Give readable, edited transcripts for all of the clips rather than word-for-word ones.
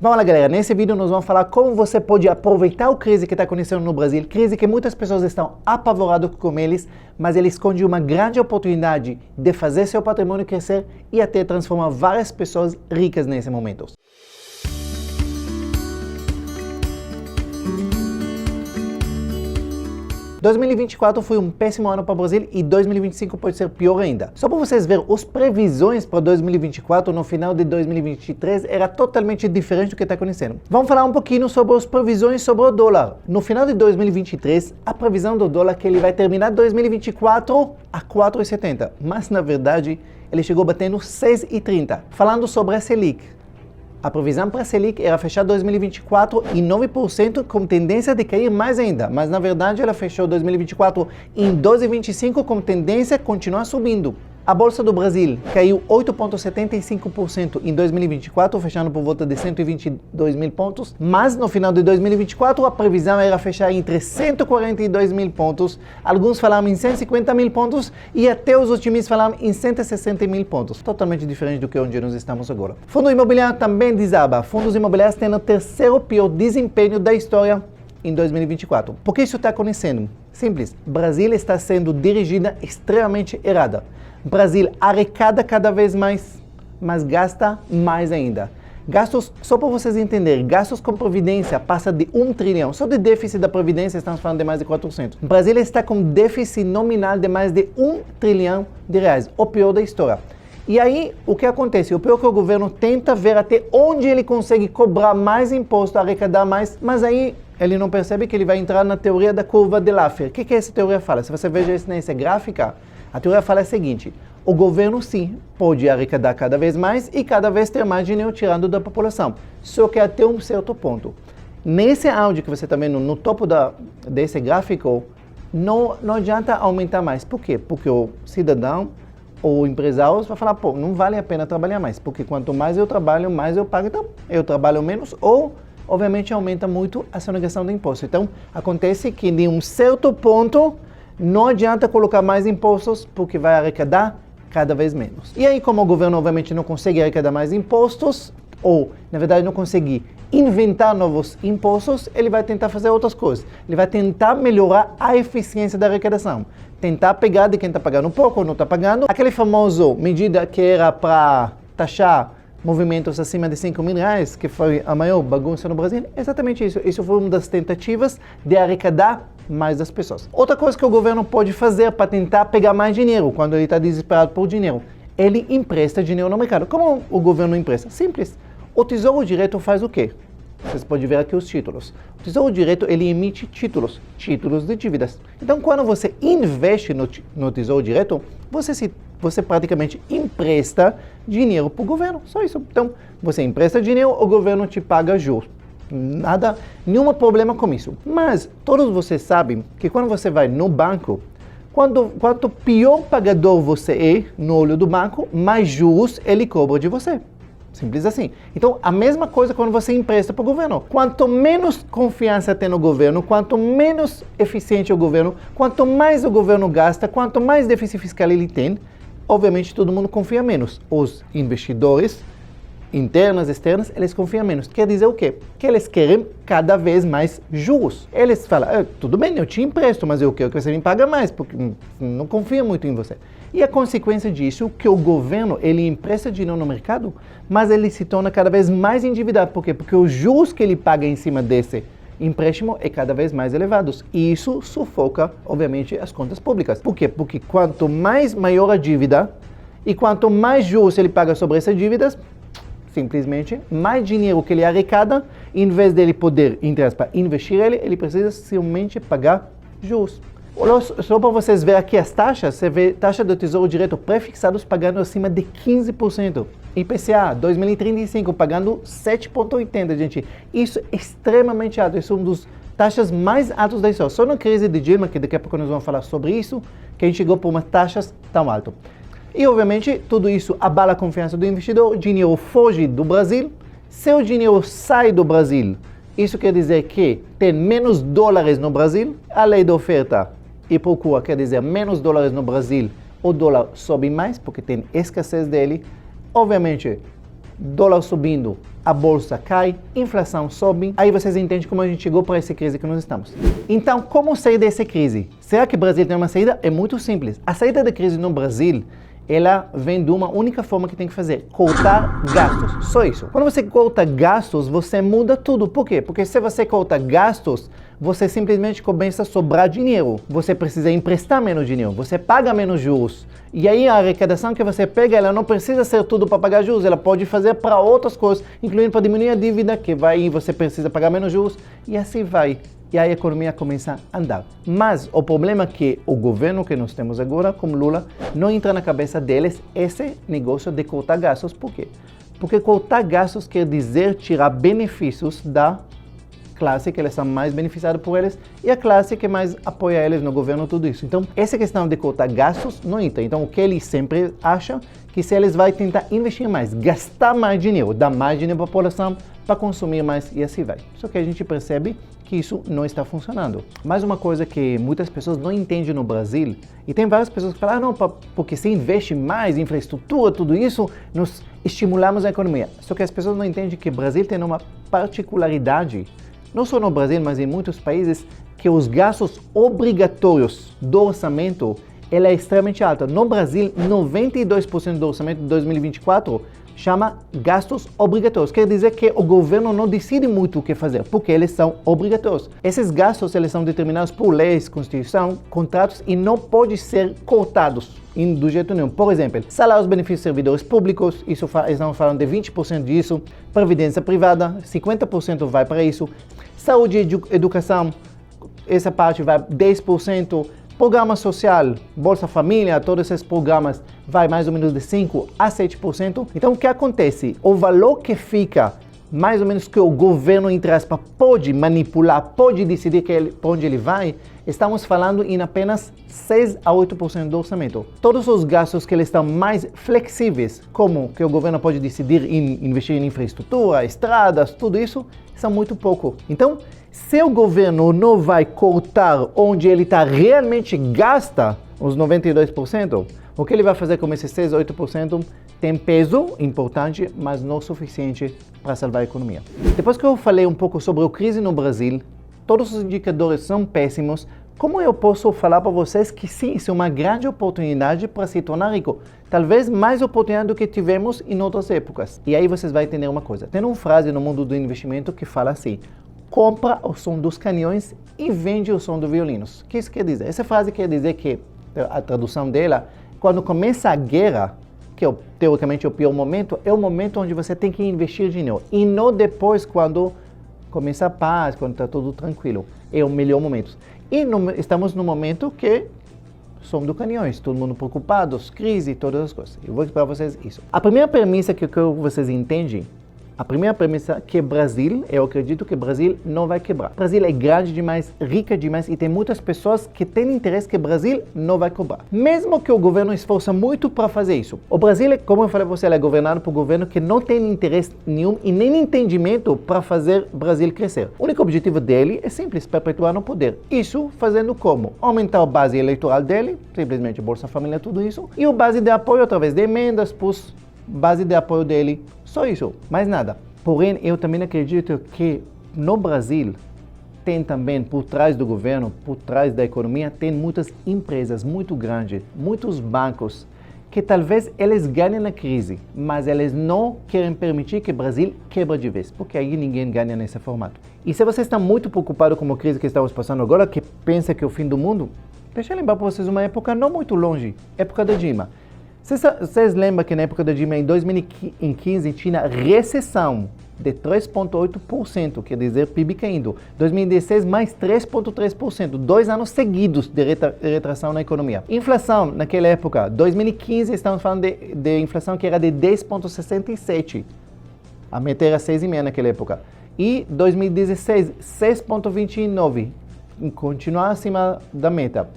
Vamos lá, galera, nesse vídeo nós vamos falar como você pode aproveitar a crise que está acontecendo no Brasil, crise que muitas pessoas estão apavoradas com eles, mas ele esconde uma grande oportunidade de fazer seu patrimônio crescer e até transformar várias pessoas ricas nesse momento. 2024 foi um péssimo ano para o Brasil e 2025 pode ser pior ainda. Só para vocês verem, as previsões para 2024 no final de 2023 era totalmente diferente do que está acontecendo. Vamos falar um pouquinho sobre as previsões sobre o dólar. No final de 2023, a previsão do dólar é que ele vai terminar 2024 a 4,70, mas na verdade ele chegou batendo 6,30. Falando sobre a Selic, a previsão para a Selic era fechar 2024 em 9% com tendência de cair mais ainda, mas na verdade ela fechou 2024 em 12,25% com tendência a continuar subindo. A Bolsa do Brasil caiu 8,75% em 2024, fechando por volta de 122 mil pontos, mas no final de 2024 a previsão era fechar entre 142 mil pontos, alguns falaram em 150 mil pontos e até os otimistas falaram em 160 mil pontos, totalmente diferente do que onde nós estamos agora. Fundo imobiliário também desaba, fundos imobiliários tendo o terceiro pior desempenho da história em 2024. Por que isso está acontecendo? Simples, Brasil está sendo dirigida extremamente errada. Brasil arrecada cada vez mais, mas gasta mais ainda. Gastos, só para vocês entenderem, gastos com previdência passa de 1 trilhão. Só de déficit da previdência estamos falando de mais de 400. O Brasil está com déficit nominal de mais de 1 trilhão de reais, o pior da história. E aí, o que acontece? O pior é que o governo tenta ver até onde ele consegue cobrar mais imposto, arrecadar mais, mas aí ele não percebe que ele vai entrar na teoria da curva de Laffer. O que essa teoria fala? Se você veja isso nessa gráfica, a teoria fala o seguinte: o governo sim pode arrecadar cada vez mais e cada vez ter mais dinheiro tirando da população, só que até um certo ponto. Nesse áudio que você está vendo no topo desse gráfico, não adianta aumentar mais. Por quê? Porque o cidadão ou empresário vai falar, pô, não vale a pena trabalhar mais, porque quanto mais eu trabalho, mais eu pago, então eu trabalho menos, ou obviamente aumenta muito a sonegação de imposto. Então acontece que de um certo ponto não adianta colocar mais impostos, porque vai arrecadar cada vez menos. E aí, como o governo obviamente não consegue arrecadar mais impostos, ou na verdade não consegue inventar novos impostos, ele vai tentar fazer outras coisas. Ele vai tentar melhorar a eficiência da arrecadação. Tentar pegar de quem está pagando pouco ou não está pagando. Aquele famoso medida que era para taxar movimentos acima de 5 mil reais, que foi a maior bagunça no Brasil, é exatamente isso. Isso foi uma das tentativas de arrecadar mais das pessoas. Outra coisa que o governo pode fazer para tentar pegar mais dinheiro, quando ele está desesperado por dinheiro, ele empresta dinheiro no mercado. Como o governo empresta? Simples. O Tesouro Direto faz o quê? Vocês podem ver aqui os títulos. O Tesouro Direto, ele emite títulos de dívidas. Então, quando você investe no Tesouro Direto, você praticamente empresta dinheiro para o governo. Só isso. Então, você empresta dinheiro, o governo te paga juros. Nenhum problema com isso. Mas todos vocês sabem que quando você vai no banco, quanto pior pagador você é no olho do banco, mais juros ele cobra de você. Simples assim. Então, a mesma coisa quando você empresta para o governo. Quanto menos confiança tem no governo, quanto menos eficiente é o governo, quanto mais o governo gasta, quanto mais déficit fiscal ele tem, obviamente todo mundo confia menos. Os investidores, internas, externas, eles confiam menos. Quer dizer o quê? Que eles querem cada vez mais juros. Eles falam, tudo bem, eu te empresto, mas eu quero que você me pague mais, porque não confio muito em você. E a consequência disso é que o governo, ele empresta dinheiro no mercado, mas ele se torna cada vez mais endividado. Por quê? Porque os juros que ele paga em cima desse empréstimo é cada vez mais elevados. E isso sufoca, obviamente, as contas públicas. Por quê? Porque quanto maior a dívida e quanto mais juros ele paga sobre essas dívidas, simplesmente, mais dinheiro que ele arrecada, em vez dele poder, entre aspas, investir ele precisa simplesmente pagar juros. Só para vocês verem aqui as taxas, você vê taxa do Tesouro Direto prefixados pagando acima de 15%. IPCA 2035 pagando 7,80%, gente. Isso é extremamente alto, isso é uma das taxas mais altas da história. Só na crise de Dilma, que daqui a pouco nós vamos falar sobre isso, que a gente chegou por umas taxas tão altas. E, obviamente, tudo isso abala a confiança do investidor, o dinheiro foge do Brasil. Se o dinheiro sai do Brasil, isso quer dizer que tem menos dólares no Brasil, a lei da oferta e procura quer dizer menos dólares no Brasil, o dólar sobe mais porque tem escassez dele. Obviamente, dólar subindo, a bolsa cai, inflação sobe, aí vocês entendem como a gente chegou para essa crise que nós estamos. Então, como sair dessa crise? Será que o Brasil tem uma saída? É muito simples. A saída da crise no Brasil, ela vem de uma única forma que tem que fazer: cortar gastos. Só isso. Quando você corta gastos, você muda tudo. Por quê? Porque se você corta gastos, você simplesmente começa a sobrar dinheiro. Você precisa emprestar menos dinheiro, você paga menos juros. E aí a arrecadação que você pega, ela não precisa ser tudo para pagar juros, ela pode fazer para outras coisas, incluindo para diminuir a dívida, que vai e você precisa pagar menos juros, e assim vai. E aí a economia começa a andar. Mas o problema é que o governo que nós temos agora, como Lula, não entra na cabeça deles esse negócio de cortar gastos. Por quê? Porque cortar gastos quer dizer tirar benefícios da classe que eles são mais beneficiados por eles e a classe que mais apoia eles no governo, tudo isso. Então, essa questão de cortar gastos não entra. Então, o que eles sempre acham que se eles vão tentar investir mais, gastar mais dinheiro, dar mais dinheiro para a população, para consumir mais e assim vai. Só que a gente percebe que isso não está funcionando. Mais uma coisa que muitas pessoas não entendem no Brasil, e tem várias pessoas que falam, não, porque se investe mais em infraestrutura, tudo isso, nós estimulamos a economia. Só que as pessoas não entendem que o Brasil tem uma particularidade, não só no Brasil, mas em muitos países, que os gastos obrigatórios do orçamento, ela é extremamente alta. No Brasil, 92% do orçamento de 2024 chama gastos obrigatórios. Quer dizer que o governo não decide muito o que fazer, porque eles são obrigatórios. Esses gastos, eles são determinados por leis, constituição, contratos e não podem ser cortados do jeito nenhum. Por exemplo, salários, benefícios de servidores públicos, isso estamos falando de 20% disso, previdência privada, 50% vai para isso, saúde e educação, essa parte vai 10%, programa social, Bolsa Família, todos esses programas vai mais ou menos de 5% a 7%. Então o que acontece? O valor que fica, mais ou menos que o governo, entre aspas, pode manipular, pode decidir para onde ele vai, estamos falando em apenas 6 a 8% do orçamento. Todos os gastos que eles estão mais flexíveis, como que o governo pode decidir em investir em infraestrutura, estradas, tudo isso, são muito pouco. Então, se o governo não vai cortar onde ele realmente gasta os 92%, o que ele vai fazer com esses 6 a 8% tem peso importante, mas não suficiente para salvar a economia. Depois que eu falei um pouco sobre a crise no Brasil, todos os indicadores são péssimos, como eu posso falar para vocês que sim, isso é uma grande oportunidade para se tornar rico? Talvez mais oportunidade do que tivemos em outras épocas. E aí vocês vão entender uma coisa. Tem uma frase no mundo do investimento que fala assim: compra o som dos canhões e vende o som dos violinos. O que isso quer dizer? Essa frase quer dizer que, a tradução dela, quando começa a guerra, que é teoricamente o pior momento, é o momento onde você tem que investir dinheiro. E não depois, quando começa a paz, quando está tudo tranquilo. É o melhor momento. E estamos no momento que som dos canhões, todo mundo preocupado, crise, todas as coisas. Eu vou explicar para vocês isso. A primeira premissa que eu quero que vocês entendem, a primeira premissa é que Brasil, eu acredito que Brasil não vai quebrar. Brasil é grande demais, rica demais e tem muitas pessoas que têm interesse que Brasil não vai quebrar. Mesmo que o governo esforça muito para fazer isso. O Brasil, como eu falei para você, é governado por um governo que não tem interesse nenhum e nem entendimento para fazer Brasil crescer. O único objetivo dele é simples, perpetuar no poder. Isso fazendo como? Aumentar a base eleitoral dele, simplesmente Bolsa Família, tudo isso, e a base de apoio através de emendas, base de apoio dele, só isso, mais nada. Porém, eu também acredito que no Brasil tem também, por trás do governo, por trás da economia, tem muitas empresas muito grandes, muitos bancos, que talvez eles ganhem na crise, mas eles não querem permitir que o Brasil quebre de vez, porque aí ninguém ganha nesse formato. E se você está muito preocupado com a crise que estamos passando agora, que pensa que é o fim do mundo, deixa eu lembrar para vocês uma época não muito longe, época da Dilma. Vocês lembram que na época da Dilma, em 2015, tinha recessão de 3,8%, quer dizer, PIB caindo. 2016, mais 3,3%, 2 anos seguidos de retração na economia. Inflação, naquela época, 2015, estamos falando de inflação que era de 10,67%. A meta era 6,5% naquela época. E 2016, 6,29%, continuar acima da meta.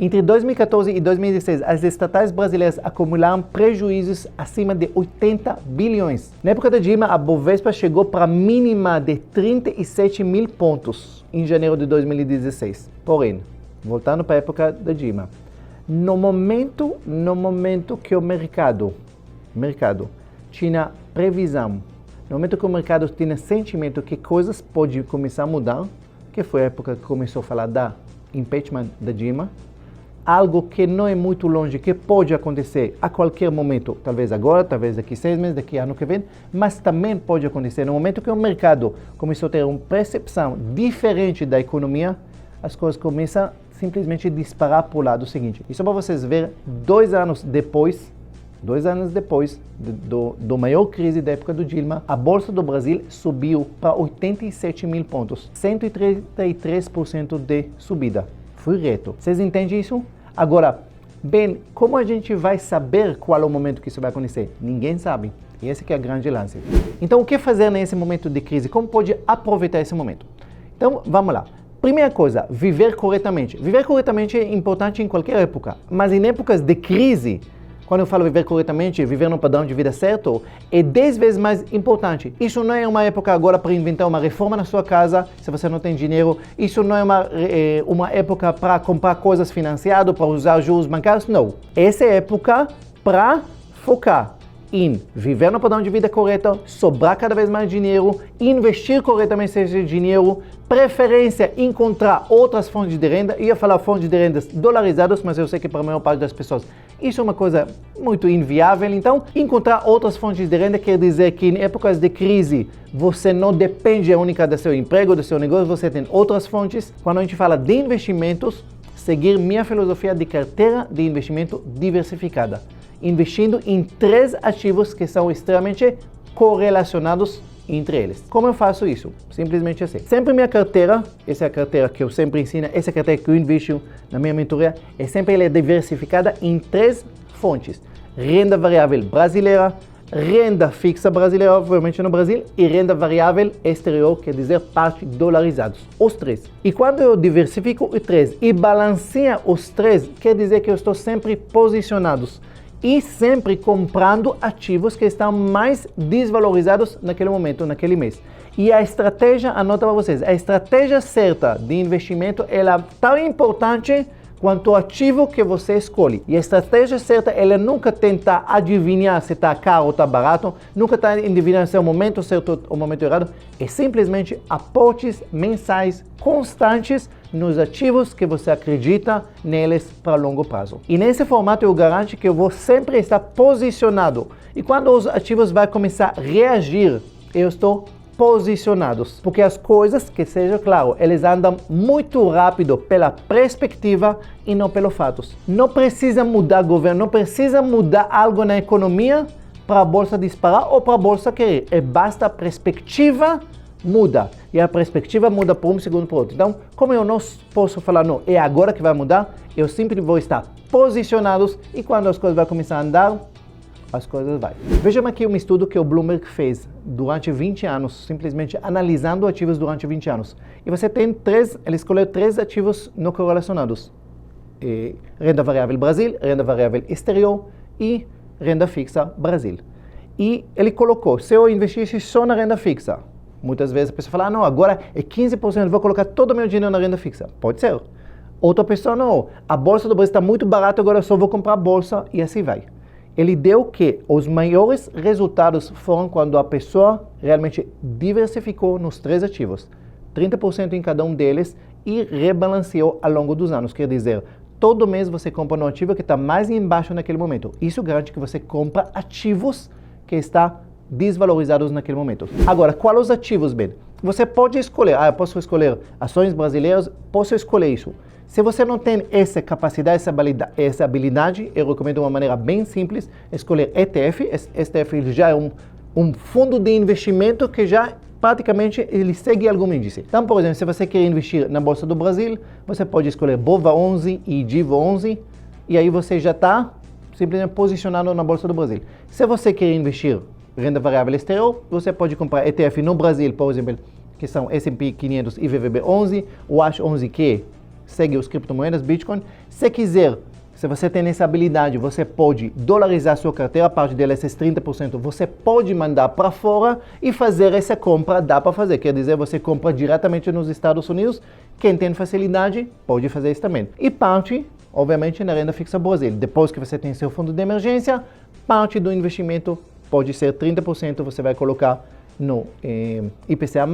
Entre 2014 e 2016, as estatais brasileiras acumularam prejuízos acima de 80 bilhões. Na época da Dilma, a Bovespa chegou para a mínima de 37 mil pontos em janeiro de 2016. Porém, voltando para a época da Dilma, no momento que o mercado tinha previsão, no momento que o mercado tinha sentimento que coisas podem começar a mudar, que foi a época que começou a falar da impeachment da Dilma, algo que não é muito longe, que pode acontecer a qualquer momento, talvez agora, talvez daqui 6 meses, daqui ano que vem, mas também pode acontecer no momento que o mercado começou a ter uma percepção diferente da economia, as coisas começam simplesmente a disparar para o lado seguinte. E só para vocês verem, 2 anos depois do maior crise da época do Dilma, a Bolsa do Brasil subiu para 87 mil pontos, 133% de subida. Foi reto. Vocês entendem isso? Agora, bem, como a gente vai saber qual é o momento que isso vai acontecer? Ninguém sabe. E esse que é o grande lance. Então, o que fazer nesse momento de crise? Como pode aproveitar esse momento? Então, vamos lá. Primeira coisa, viver corretamente. Viver corretamente é importante em qualquer época, mas em épocas de crise, quando eu falo viver corretamente, viver num padrão de vida certo, é 10 vezes mais importante. Isso não é uma época agora para inventar uma reforma na sua casa, se você não tem dinheiro. Isso não é uma época para comprar coisas financiadas, para usar juros bancários. Não. Essa é a época para focar em viver no padrão de vida correto, sobrar cada vez mais dinheiro, investir corretamente esse dinheiro, preferência encontrar outras fontes de renda. Eu ia falar fontes de rendas dolarizadas, mas eu sei que para a maior parte das pessoas isso é uma coisa muito inviável. Então, encontrar outras fontes de renda quer dizer que em épocas de crise você não depende única do seu emprego, do seu negócio, você tem outras fontes. Quando a gente fala de investimentos, seguir minha filosofia de carteira de investimento diversificada, investindo em 3 ativos que são extremamente correlacionados entre eles. Como eu faço isso? Simplesmente assim. Sempre minha carteira, essa é a carteira que eu sempre ensino, essa é a carteira que eu invisto na minha mentoria, ela é diversificada em 3 fontes. Renda variável brasileira, renda fixa brasileira, obviamente no Brasil, e renda variável exterior, quer dizer parte dolarizados. Os 3. E quando eu diversifico os 3 e balanceio os 3, quer dizer que eu estou sempre posicionados e sempre comprando ativos que estão mais desvalorizados naquele momento, naquele mês. E a estratégia, anota para vocês, a estratégia certa de investimento, ela é tão importante quanto o ativo que você escolhe. E a estratégia certa, ela nunca tenta adivinhar se está caro ou está barato, nunca está adivinhando se é o momento certo ou o momento errado, é simplesmente aportes mensais constantes nos ativos que você acredita neles para longo prazo. E nesse formato eu garanto que eu vou sempre estar posicionado. E quando os ativos vão começar a reagir, eu estou posicionados. Porque as coisas, que seja claro, eles andam muito rápido pela perspectiva e não pelos fatos. Não precisa mudar governo, não precisa mudar algo na economia para a bolsa disparar ou para a bolsa cair. Basta a perspectiva muda. E a perspectiva muda por um segundo para o outro. Então, como eu não posso falar, não, é agora que vai mudar, eu sempre vou estar posicionados e quando as coisas vão começar a andar, as coisas vão. Vejam aqui um estudo que o Bloomberg fez durante 20 anos, simplesmente analisando ativos durante 20 anos. E você tem ele escolheu 3 ativos não correlacionados. Renda variável Brasil, renda variável exterior e renda fixa Brasil. E ele colocou, se eu investisse só na renda fixa, muitas vezes a pessoa fala, não, agora é 15%, vou colocar todo o meu dinheiro na renda fixa. Pode ser. Outra pessoa, não, a bolsa do Brasil está muito barata, agora eu só vou comprar a bolsa e assim vai. Ele deu que os maiores resultados foram quando a pessoa realmente diversificou nos 3 ativos, 30% em cada um deles e rebalanceou ao longo dos anos. Quer dizer, todo mês você compra um ativo que está mais embaixo naquele momento. Isso garante que você compra ativos que estão desvalorizados naquele momento. Agora, quais os ativos, Ben? Você pode escolher, eu posso escolher ações brasileiras, posso escolher isso. Se você não tem essa capacidade, essa habilidade, eu recomendo uma maneira bem simples, escolher ETF. ETF já é um fundo de investimento que já praticamente ele segue algum índice. Então, por exemplo, se você quer investir na Bolsa do Brasil, você pode escolher BOVA11 e DIVO11 e aí você já está simplesmente posicionado na Bolsa do Brasil. Se você quer investir renda variável exterior, você pode comprar ETF no Brasil, por exemplo, que são S&P 500 e VVB11, o ASH11 que segue os criptomoedas, Bitcoin. Se quiser, se você tem essa habilidade, você pode dolarizar sua carteira, a parte dela, esses 30%, você pode mandar para fora e fazer essa compra, dá para fazer. Quer dizer, você compra diretamente nos Estados Unidos, quem tem facilidade pode fazer isso também. E parte, obviamente, na renda fixa Brasil. Depois que você tem seu fundo de emergência, parte do investimento pode ser 30%, você vai colocar no IPCA+,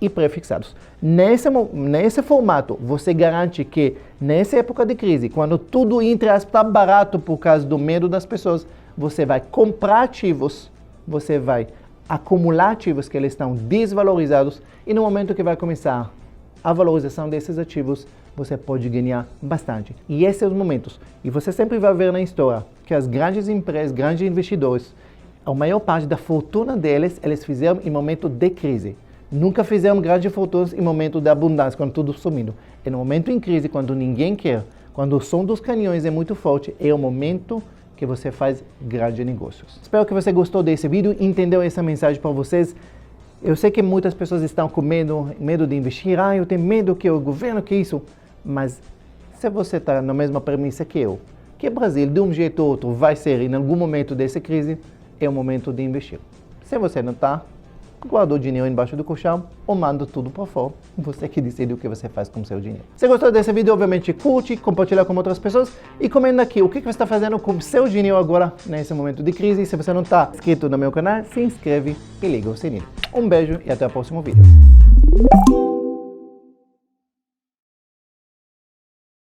e pré-fixados. Nesse formato, você garante que, nessa época de crise, quando tudo, entre aspas, está barato por causa do medo das pessoas, você vai comprar ativos, você vai acumular ativos que eles estão desvalorizados, e no momento que vai começar a valorização desses ativos, você pode ganhar bastante. E esses são os momentos. E você sempre vai ver na história que as grandes empresas, grandes investidores, a maior parte da fortuna deles, eles fizeram em momento de crise. Nunca fizeram grandes fortunas em momento de abundância, quando tudo sumindo. É no momento em crise, quando ninguém quer, quando o som dos canhões é muito forte, é o momento que você faz grandes negócios. Espero que você gostou desse vídeo e entendeu essa mensagem para vocês. Eu sei que muitas pessoas estão com medo de investir. Eu tenho medo que o governo, que isso. Mas se você está na mesma premissa que eu, que o Brasil, de um jeito ou outro, vai ser em algum momento dessa crise, é o momento de investir. Se você não está, guarda o dinheiro embaixo do colchão ou manda tudo para fora. Você que decide o que você faz com o seu dinheiro. Se gostou desse vídeo, obviamente curte, compartilha com outras pessoas e comenta aqui o que você está fazendo com o seu dinheiro agora, nesse momento de crise. Se você não está inscrito no meu canal, se inscreve e liga o sininho. Um beijo e até o próximo vídeo.